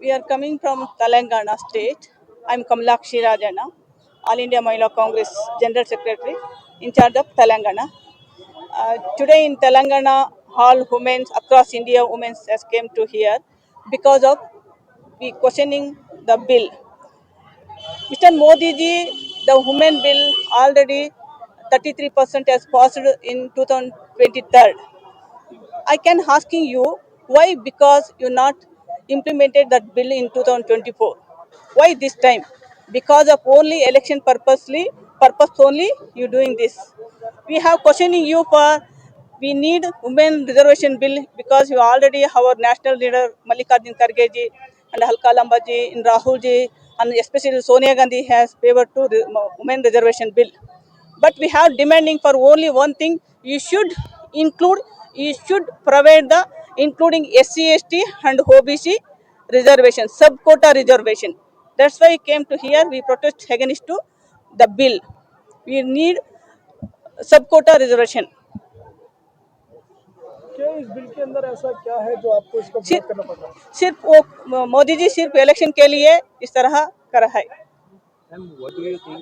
We are coming from Telangana state. I'm Kamalakshi Rajana, All India Mahila Congress General Secretary, in charge of Telangana. Today in Telangana, all women across India, women has came to here because of we questioning the bill. Mr. Modi ji, the women bill already 33% has passed in 2023. I can asking you why because you not implemented that bill in 2024. Why this time? Because of only election purpose only you doing this. We have questioning you for we need women reservation bill because you already our national leader Mallikarjun Kharge ji and Halka Lamba ji and Rahul ji and especially Sonia Gandhi has favored to women reservation bill. But we have demanding for only one thing. Include, you should provide the including SC, ST and OBC reservation, sub quota reservation. That's why we came to here. We protest against to the bill. We need sub quota reservation. क्या इस bill के अंदर ऐसा क्या है जो आपको इसका विरोध करना पड़ रहा है? सिर्फ वो मोदी जी सिर्फ इलेक्शन के लिए इस तरह कर है. Ma'am what do you think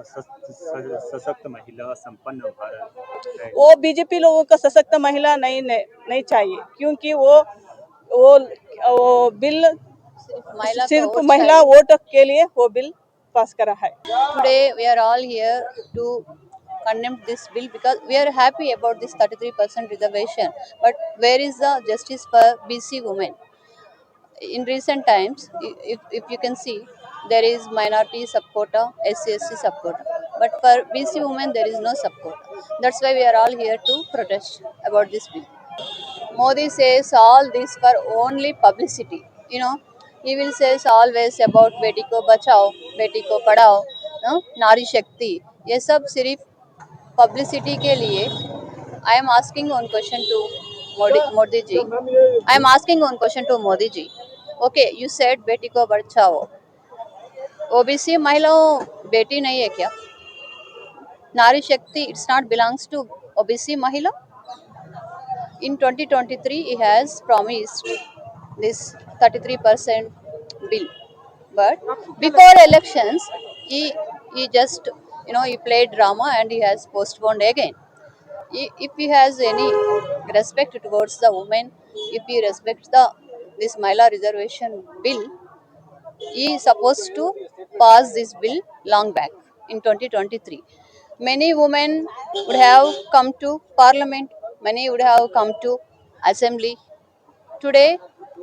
सशक्त महिला संपन्न भारत है? वो बीजेपी लोगों का सशक्त महिला नहीं चाहिए क्योंकि वो बिल सिर्फ महिला वोट के लिए वो बिल पास करा है. Today we are all here to condemn this bill because we are happy about this 33% reservation. But where is the justice for BC women? In recent times, if you can see, there is minority subquota, SC subquota. But for BC women, there is no subquota. That's why we are all here to protest about this bill. Modi says all this for only publicity. He will says always about बेटी को बचाओ, बेटी को पढ़ाओ, नारी शक्ति. ये सब सिर्फ पब्लिसिटी के लिए. I am asking one question to Modi ji. I am asking one question to Modi ji. Okay, you said बेटी को बचाओ. OBC महिलाओं बेटी नहीं है क्या? नारी शक्ति it's not belongs to OBC महिला. In 2023, he has promised this 33% bill, but before elections, he just he played drama and he has postponed again. If he has any respect towards the women, if he respects the this Mahila reservation bill, he is supposed to pass this bill long back in 2023. Many women would have come to parliament, many would have come to assembly. Today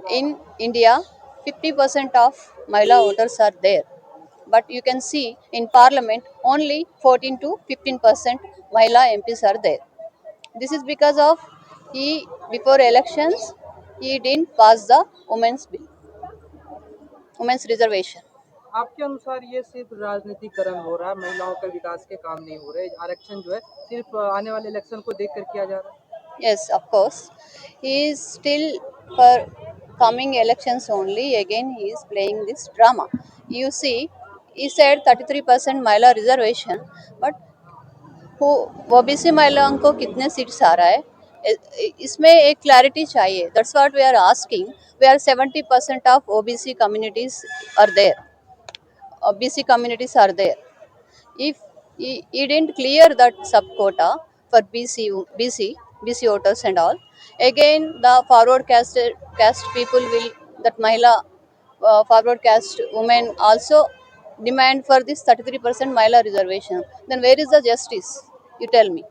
in India, 50% of Mahila voters are there. But you can see in parliament only 14 to 15% Mahila MPs are there. This is because of he before elections he didn't pass the women's bill, women's reservation. आपके अनुसार ये सिर्फ राजनीतिकरण हो रहा है, महिलाओं के विकास के काम नहीं हो रहे, आरक्षण जो है सिर्फ आने वाले इलेक्शन को देखकर किया जा रहा है? Yes, of course. He is still for coming elections only. Again, he is playing this drama. You see, he said 33% Mahila reservation, but who OBC महिलाओं को कितने सीट्स आ रहा है? इसमें एक क्लैरिटी चाहिए. That's what we are asking. We are 70% of OBC communities are there. OBC communities are there. If he didn't clear that sub quota for BC voters and all, again the forward caste people will that Mahila forward caste women also demand for this 33% Mahila reservation. Then where is the justice? You tell me.